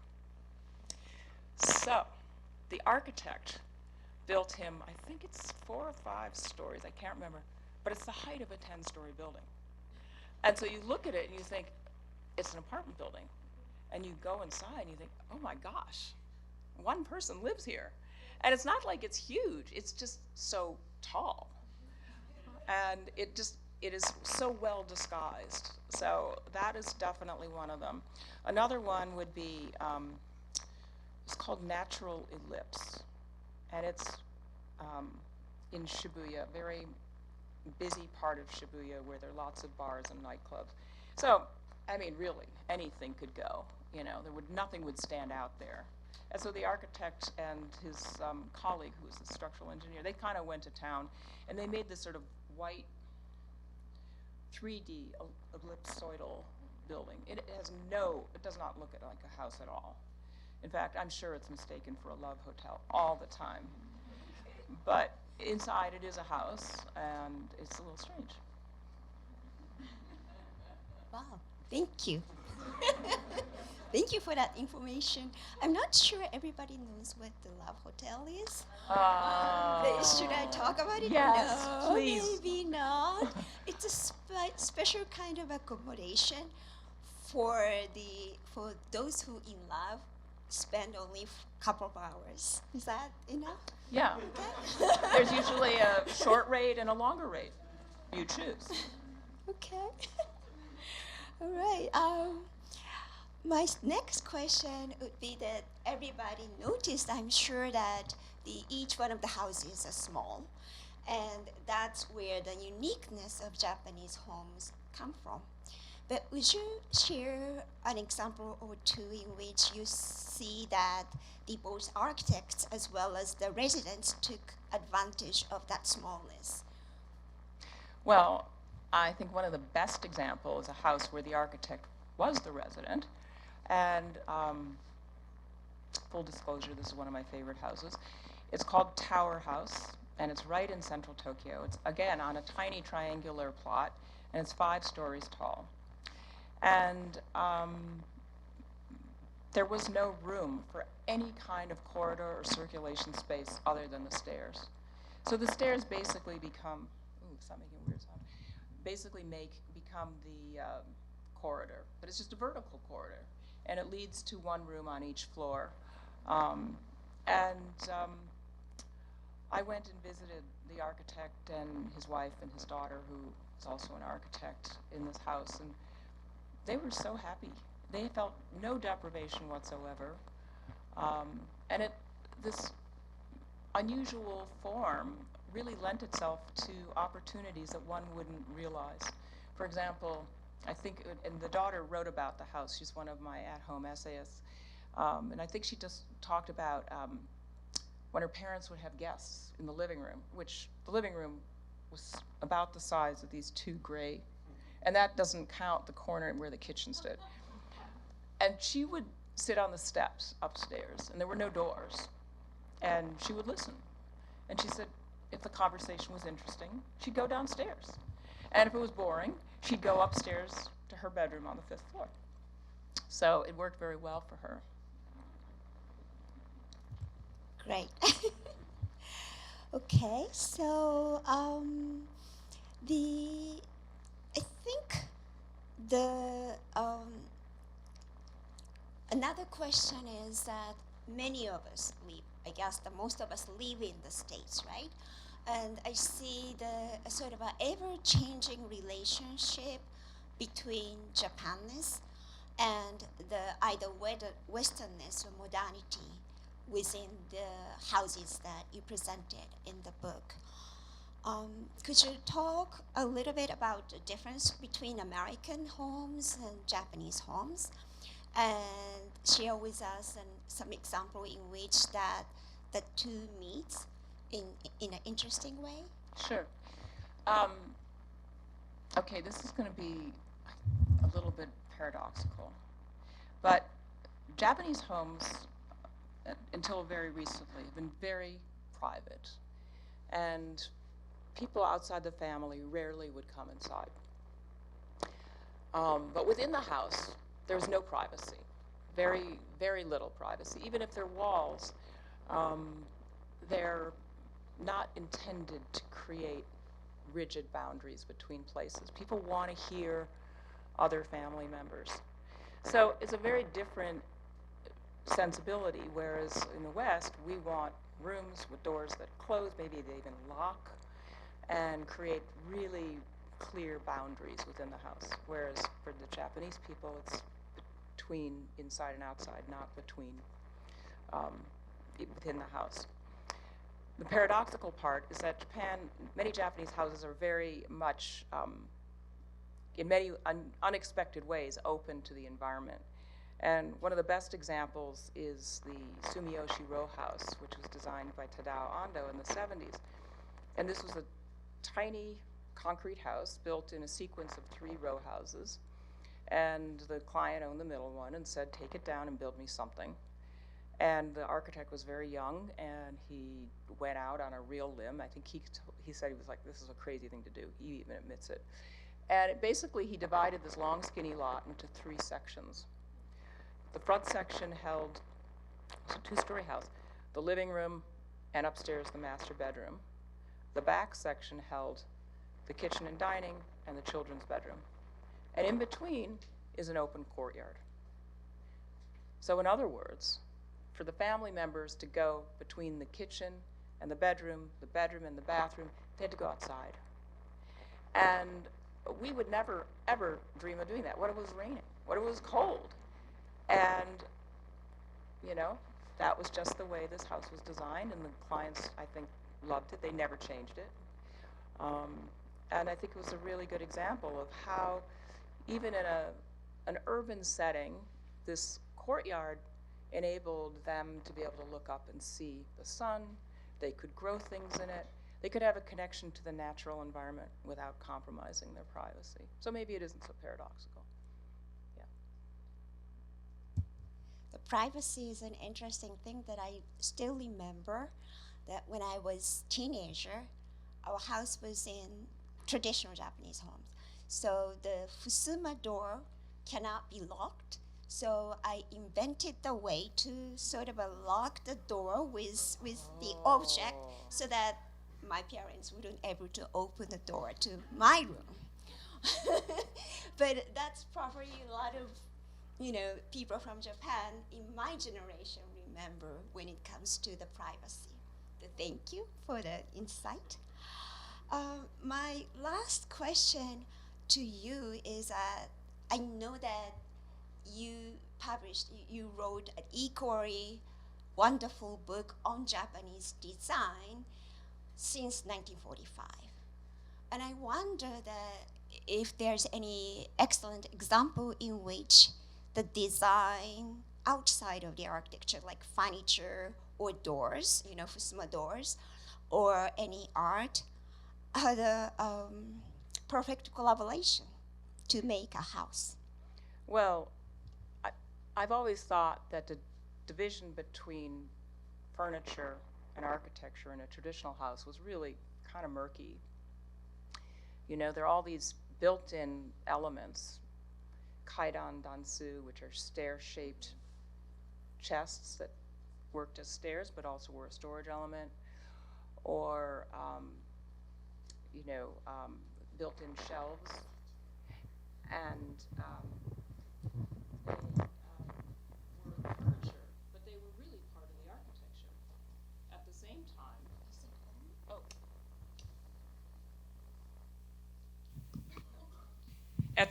So the architect built him, I think it's 4 or 5 stories, I can't remember, but it's the height of a 10-story building. And so you look at it and you think, it's an apartment building. And you go inside and you think, oh my gosh, one person lives here. And it's not like it's huge, it's just so tall. And it is so well disguised. So that is definitely one of them. Another one would be, it's called Natural Ellipse. And it's in Shibuya, very busy part of Shibuya where there are lots of bars and nightclubs. So, I mean, really, anything could go. You know, nothing would stand out there. And so the architect and his colleague, who was a structural engineer, they kind of went to town, and they made this sort of white 3D ellipsoidal building. It does not look like a house at all. In fact, I'm sure it's mistaken for a love hotel all the time. But inside it is a house, and it's a little strange. Wow, thank you. Thank you for that information. I'm not sure everybody knows what the Love Hotel is. Should I talk about it? Yes, No, please. maybe not. It's a special kind of accommodation for those who in love spend only a couple of hours. Is that enough? Yeah. Okay. There's usually a short rate and a longer rate. You choose. Okay. All right. My next question would be that everybody noticed, I'm sure, that each one of the houses are small. And that's where the uniqueness of Japanese homes come from. But would you share an example or two in which you see that the both architects as well as the residents took advantage of that smallness? Well, I think one of the best examples is a house where the architect was the resident. And full disclosure, this is one of my favorite houses. It's called Tower House, and it's right in central Tokyo. It's, again, on a tiny triangular plot, and it's 5 stories tall. And there was no room for any kind of corridor or circulation space other than the stairs. So the stairs basically become, stop making weird sound, basically become the corridor, but it's just a vertical corridor, and it leads to one room on each floor. I went and visited the architect and his wife and his daughter, who is also an architect, in this house, and they were so happy. They felt no deprivation whatsoever, and this unusual form really lent itself to opportunities that one wouldn't realize. For example, I think, and the daughter wrote about the house. She's one of my at-home essayists, and I think she just talked about when her parents would have guests in the living room, which the living room was about the size of these 2 gray, and that doesn't count the corner where the kitchen stood. And she would sit on the steps upstairs, and there were no doors, and she would listen. And she said if the conversation was interesting, she'd go downstairs. And if it was boring, she'd go upstairs to her bedroom on the 5th floor. So it worked very well for her. Great. Okay, so I think another question is that many of us live, I guess the most of us live in the States, right? And I see the sort of an ever-changing relationship between Japanness and the either Westernness or modernity within the houses that you presented in the book. Could you talk a little bit about the difference between American homes and Japanese homes, and share with us some example in which that the two meet in an interesting way? Sure. Okay, this is going to be a little bit paradoxical, but Japanese homes, until very recently, have been very private, and people outside the family rarely would come inside. But within the house, there's no privacy, very, very little privacy. Even if there are walls, they're not intended to create rigid boundaries between places. People want to hear other family members. So it's a very different sensibility, whereas in the West, we want rooms with doors that close, maybe they even lock, and create really clear boundaries within the house. Whereas for the Japanese people, it's between inside and outside, not between within the house. The paradoxical part is that many Japanese houses are very much, in many unexpected ways, open to the environment. And one of the best examples is the Sumiyoshi row house, which was designed by Tadao Ando in the 70s. And this was a tiny concrete house built in a sequence of 3 row houses. And the client owned the middle one and said, take it down and build me something. And the architect was very young, and he went out on a real limb. I think he said he was like, this is a crazy thing to do. He even admits it. And basically, he divided this long, skinny lot into 3 sections. The front section held, it's a 2-story house, the living room and upstairs the master bedroom. The back section held the kitchen and dining and the children's bedroom. And in between is an open courtyard. So in other words, for the family members to go between the kitchen and the bedroom and the bathroom, they had to go outside. And we would never, ever dream of doing that. What if it was raining? What if it was cold? And, you know, that was just the way this house was designed, and the clients, I think, loved it. They never changed it. And I think it was a really good example of how, even in an urban setting, this courtyard enabled them to be able to look up and see the sun. They could grow things in it. They could have a connection to the natural environment without compromising their privacy. So maybe it isn't so paradoxical. Yeah. The privacy is an interesting thing that I still remember, that when I was teenager, our house was in traditional Japanese homes. So the fusuma door cannot be locked. So I invented the way to sort of lock the door with the object so that my parents wouldn't able to open the door to my room. But that's probably a lot of, people from Japan in my generation remember when it comes to the privacy. So thank you for the insight. My last question to you is, I know that you wrote an equally wonderful book on Japanese design since 1945. And I wonder that if there's any excellent example in which the design outside of the architecture, like furniture or doors, fusuma doors, or any art, had a perfect collaboration to make a house. Well, I've always thought that the division between furniture and architecture in a traditional house was really kind of murky. There are all these built-in elements, kaidan dansu, which are stair-shaped chests that worked as stairs but also were a storage element, or built-in shelves, and they were furniture, but they were really part of the architecture. At the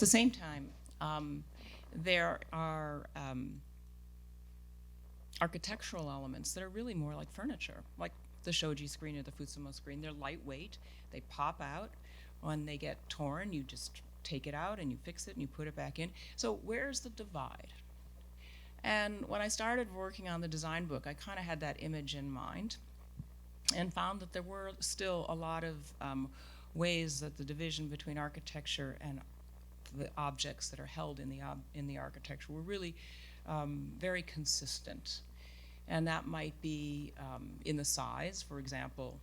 same time, there are architectural elements that are really more like furniture, like the shoji screen or the fusuma screen. They're lightweight, they pop out. When they get torn, you just take it out and you fix it and you put it back in. So where's the divide? And when I started working on the design book, I kind of had that image in mind and found that there were still a lot of ways that the division between architecture and the objects that are held in the architecture were really very consistent. And that might be in the size. For example,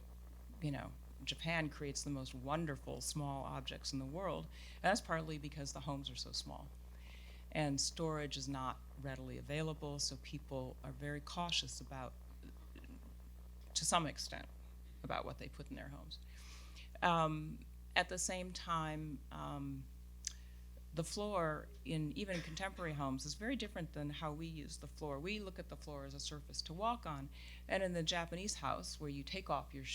Japan creates the most wonderful small objects in the world, and that's partly because the homes are so small. And storage is not readily available, so people are very cautious about, to some extent, about what they put in their homes. At the same time, the floor in even contemporary homes is very different than how we use the floor. We look at the floor as a surface to walk on. And in the Japanese house, where you take off your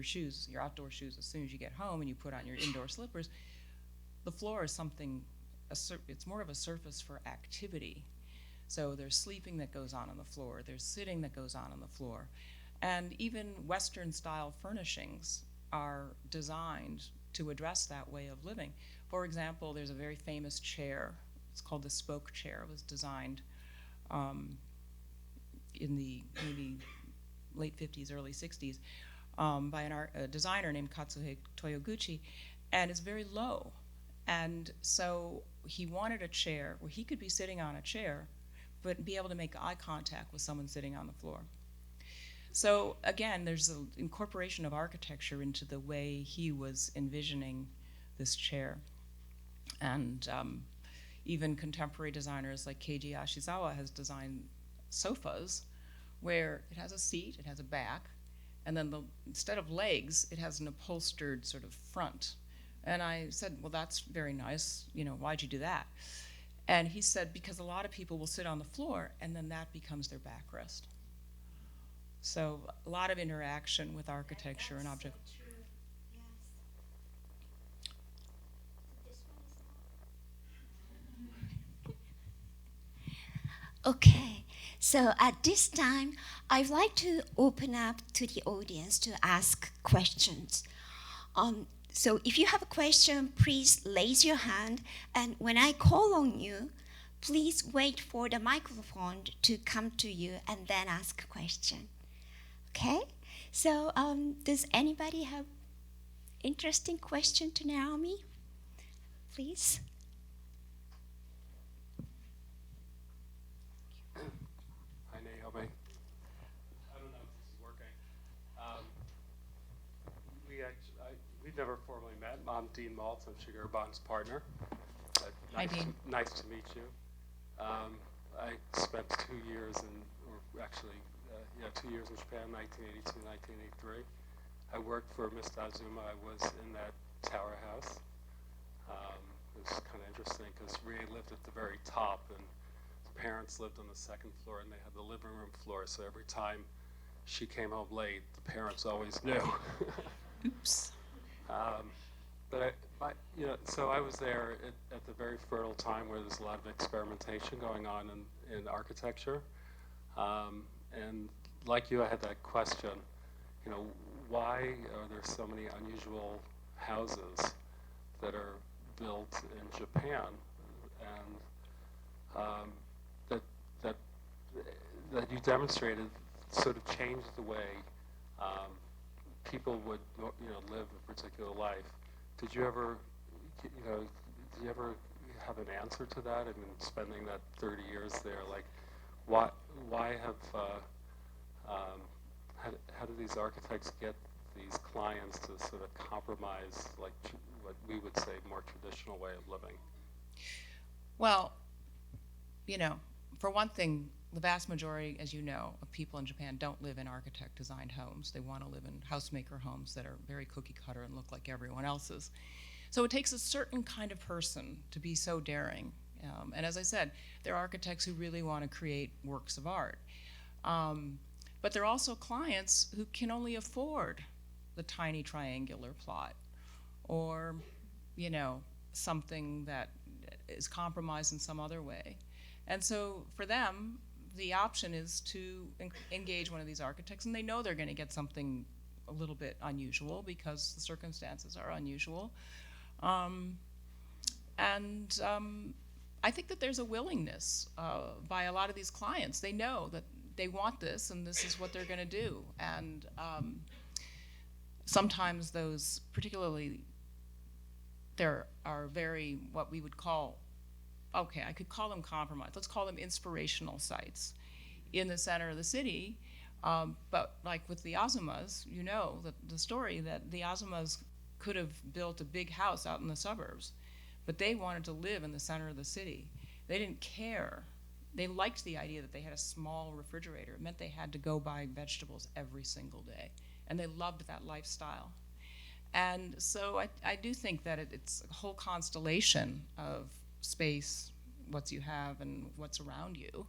shoes, your outdoor shoes, as soon as you get home and you put on your indoor slippers, the floor is it's more of a surface for activity. So there's sleeping that goes on the floor, there's sitting that goes on the floor. And even Western style furnishings are designed to address that way of living. For example, there's a very famous chair. It's called the spoke chair. It was designed in the maybe late 50s, early 60s by a designer named Katsuhei Toyoguchi, and it's very low. And so he wanted a chair where he could be sitting on a chair, but be able to make eye contact with someone sitting on the floor. So again, there's an incorporation of architecture into the way he was envisioning this chair. And even contemporary designers like Keiji Ashizawa has designed sofas where it has a seat, it has a back, and then instead of legs, it has an upholstered sort of front. And I said, well, that's very nice. Why'd you do that? And he said, because a lot of people will sit on the floor and then that becomes their backrest. So a lot of interaction with architecture and object. So true. Yes. Okay, so at this time, I'd like to open up to the audience to ask questions. So if you have a question, please raise your hand. And when I call on you, please wait for the microphone to come to you and then ask a question. Okay? So does anybody have interesting question to Naomi? Please. Hi, Naomi. I don't know if this is working. We've never formally met. I'm Dean Maltz. I'm Shigeru Bond's partner. Hi, Dean. Nice to meet you. I spent 2 years 2 years in Japan, 1982, 1983. I worked for Mr. Azuma. I was in that tower house. It was kind of interesting because Rie lived at the very top, and the parents lived on the second floor, and they had the living room floor. So every time she came home late, the parents always knew. Oops. So I was there at the very fertile time where there's a lot of experimentation going on in architecture. And like you, I had that question, why are there so many unusual houses that are built in Japan, and that you demonstrated sort of changed the way people would live a particular life. Did you ever have an answer to that? I mean, spending that 30 years there, like, why have how do these architects get these clients to sort of compromise, like what we would say, more traditional way of living? Well, for one thing, the vast majority, as you know, of people in Japan don't live in architect-designed homes. They want to live in housemaker homes that are very cookie-cutter and look like everyone else's. So it takes a certain kind of person to be so daring. And as I said, there are architects who really want to create works of art. But there are also clients who can only afford the tiny triangular plot, or, something that is compromised in some other way. And so for them, the option is to engage one of these architects, and they know they're going to get something a little bit unusual because the circumstances are unusual. I think that there's a willingness by a lot of these clients. They know that they want this, and this is what they're going to do. And sometimes those, particularly, there are very, what we would call, okay, I could call them compromised. Let's call them inspirational sites in the center of the city. But like with the Azumas, the story that the Azumas could have built a big house out in the suburbs, but they wanted to live in the center of the city. They didn't care. They liked the idea that they had a small refrigerator. It meant they had to go buy vegetables every single day, and they loved that lifestyle. And so I do think that it's a whole constellation of space, what you have and what's around you.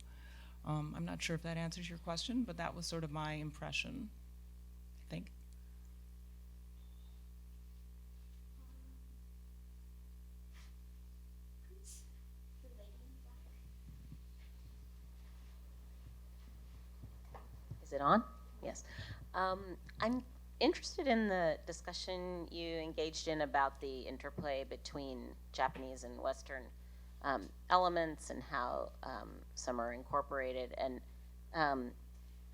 I'm not sure if that answers your question, but that was sort of my impression, I think. Is it on? Yes. I'm interested in the discussion you engaged in about the interplay between Japanese and Western elements and how some are incorporated. And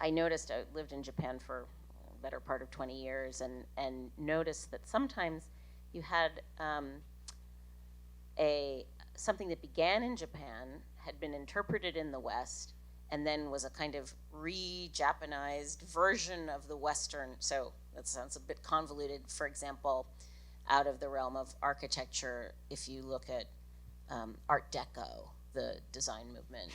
I noticed, I lived in Japan for a better part of 20 years and noticed that sometimes you had something that began in Japan, had been interpreted in the West, and then was a kind of re-Japanized version of the Western. So that sounds a bit convoluted. For example, out of the realm of architecture, if you look at Art Deco, the design movement,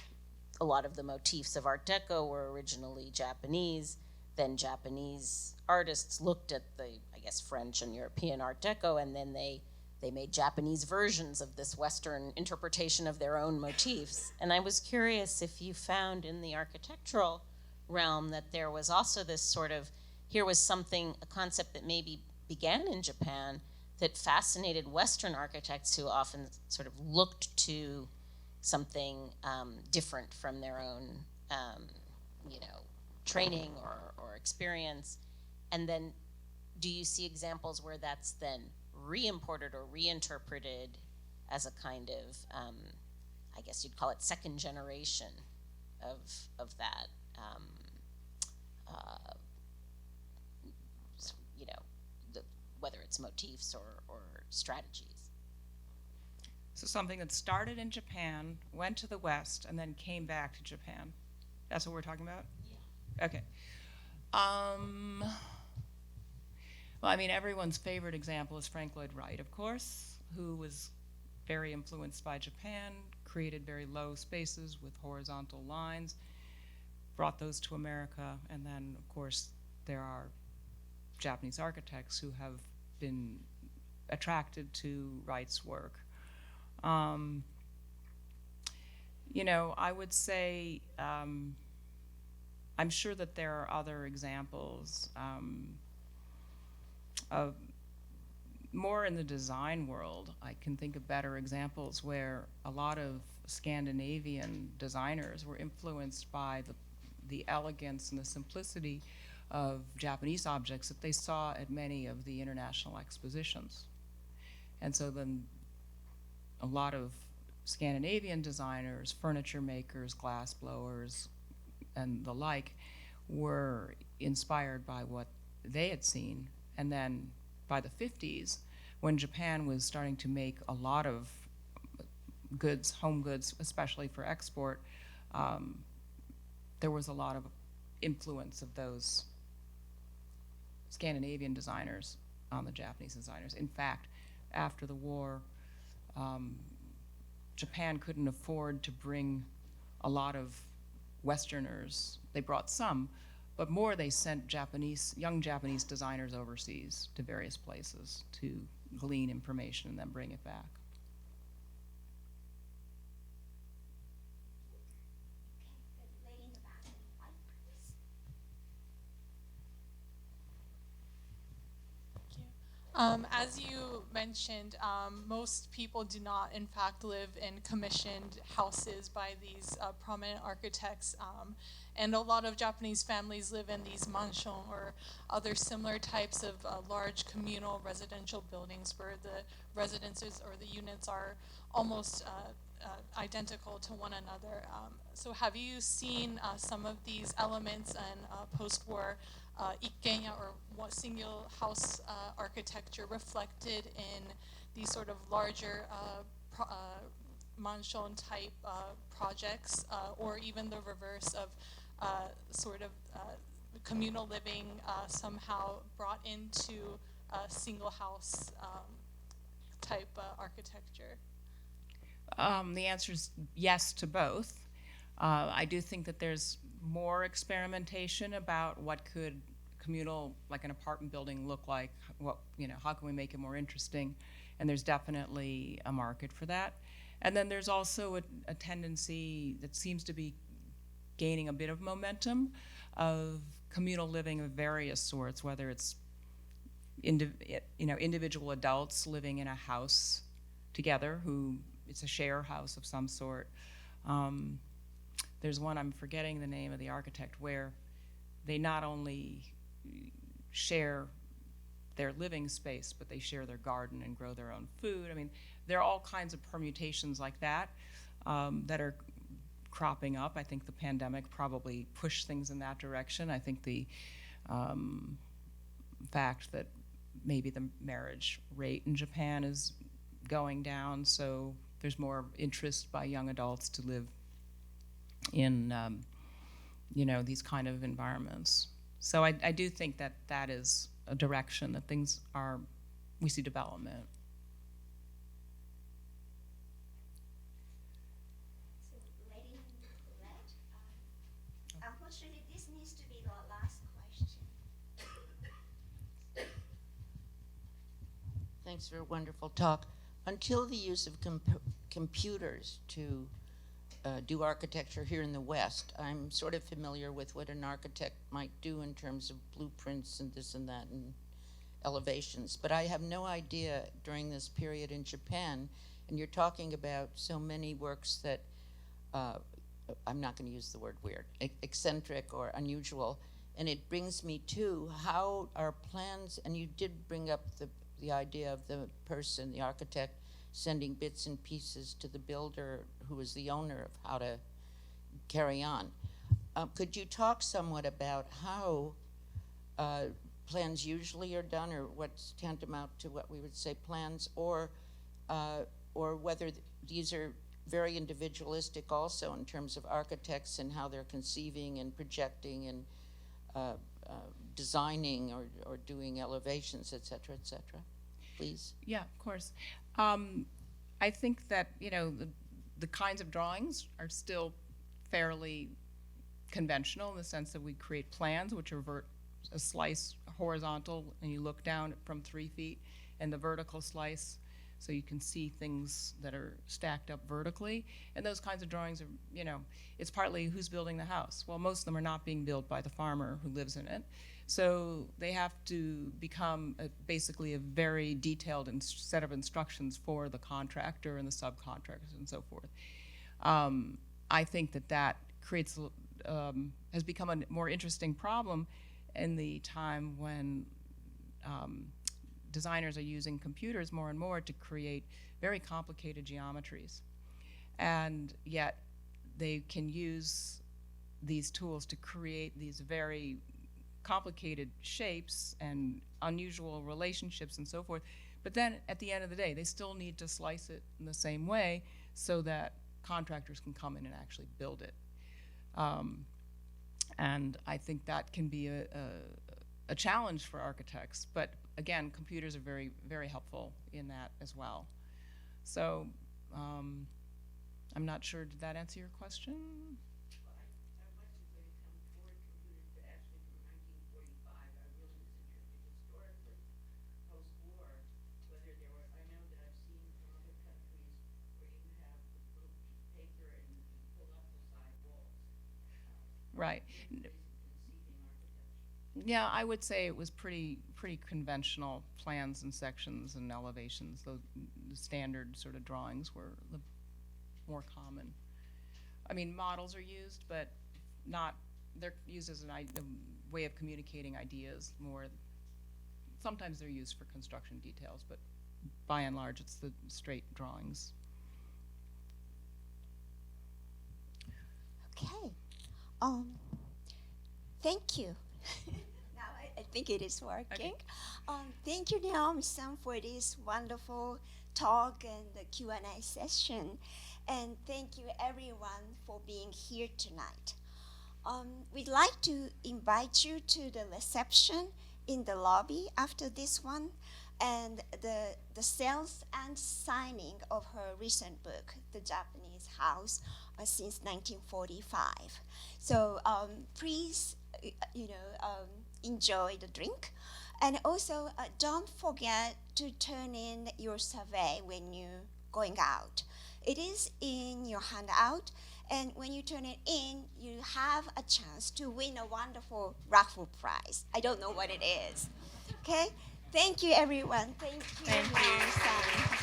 a lot of the motifs of Art Deco were originally Japanese. Then Japanese artists looked at the, I guess, French and European Art Deco, and then they made Japanese versions of this Western interpretation of their own motifs. And I was curious if you found in the architectural realm that there was also this sort of, here was something, a concept that maybe began in Japan that fascinated Western architects who often sort of looked to something different from their own, training or experience, and then do you see examples where that's then re-imported or reinterpreted as a kind of, I guess you'd call it second generation of that, you know, whether it's motifs or strategies? So something that started in Japan, went to the West, and then came back to Japan. That's what we're talking about? Yeah. Okay. Well, I mean, everyone's favorite example is Frank Lloyd Wright, of course, who was very influenced by Japan, created very low spaces with horizontal lines, brought those to America, and then, of course, there are Japanese architects who have been attracted to Wright's work. You know, I would say, I'm sure that there are other examples of more in the design world. I can think of better examples where a lot of Scandinavian designers were influenced by the elegance and the simplicity of Japanese objects that they saw at many of the international expositions. And so then a lot of Scandinavian designers, furniture makers, glass blowers, and the like were inspired by what they had seen. And then by the 50s, when Japan was starting to make a lot of goods, home goods, especially for export, there was a lot of influence of those Scandinavian designers on the Japanese designers. In fact, after the war, Japan couldn't afford to bring a lot of Westerners. They brought some, but more they sent young Japanese designers overseas to various places to glean information and then bring it back. Lady in the back, white, please. As you mentioned, most people do not, in fact, live in commissioned houses by these prominent architects. And a lot of Japanese families live in these mansion or other similar types of large communal residential buildings where the residences or the units are almost identical to one another. So have you seen some of these elements in post-war ikkenya or single house architecture reflected in these sort of larger mansion type projects, or even the reverse of sort of communal living somehow brought into single house type architecture? The answer is yes to both. I do think that there's more experimentation about what could communal, like an apartment building, look like. What, you know, how can we make it more interesting? And there's definitely a market for that. And then there's also a tendency that seems to be gaining a bit of momentum of communal living of various sorts, whether it's individual adults living in a house together, who it's a share house of some sort. There's one, I'm forgetting the name of the architect, where they not only share their living space, but they share their garden and grow their own food. I mean, there are all kinds of permutations like that that are cropping up. I think the pandemic probably pushed things in that direction. I think the fact that maybe the marriage rate in Japan is going down, so there's more interest by young adults to live in these kind of environments. So I do think that that is a direction that we see development. So, lady in red, unfortunately, this needs to be the last question. Thanks for a wonderful talk. Until the use of computers to do architecture here in the West, I'm sort of familiar with what an architect might do in terms of blueprints and this and that and elevations. But I have no idea during this period in Japan, and you're talking about so many works that, I'm not going to use the word weird, eccentric or unusual. And it brings me to how our plans, and you did bring up the idea of the person, the architect, sending bits and pieces to the builder who is the owner of how to carry on. Could you talk somewhat about how plans usually are done, or what's tantamount to what we would say plans, or whether these are very individualistic also in terms of architects and how they're conceiving and projecting and designing or doing elevations, et cetera, please? Yeah, of course. I think that, the kinds of drawings are still fairly conventional in the sense that we create plans, which are a slice horizontal, and you look down from 3 feet, and the vertical slice, so you can see things that are stacked up vertically. And those kinds of drawings are, it's partly who's building the house. Well, most of them are not being built by the farmer who lives in it. So they have to become basically a very detailed set of instructions for the contractor and the subcontractors and so forth. I think that creates, has become a more interesting problem in the time when designers are using computers more and more to create very complicated geometries. And yet they can use these tools to create these very complicated shapes and unusual relationships and so forth. But then at the end of the day, they still need to slice it in the same way so that contractors can come in and actually build it. And I think that can be a challenge for architects, but again, computers are very, very helpful in that as well. So I'm not sure, did that answer your question? Right. Yeah, I would say it was pretty conventional plans and sections and elevations. The standard sort of drawings were the more common. I mean, models are used, but they're used as a way of communicating ideas more. Sometimes they're used for construction details, but by and large, it's the straight drawings. Okay. Thank you. Now I think it is working. Okay. Thank you, Naomi-san, for this wonderful talk and the Q&A session. And thank you, everyone, for being here tonight. We'd like to invite you to the reception in the lobby after this one, and the sales and signing of her recent book, The Japanese House Since 1945. So please, enjoy the drink. And also, don't forget to turn in your survey when you're going out. It is in your handout, and when you turn it in, you have a chance to win a wonderful raffle prize. I don't know what it is. Okay? Thank you, everyone. Thank you, Thank you. Sam.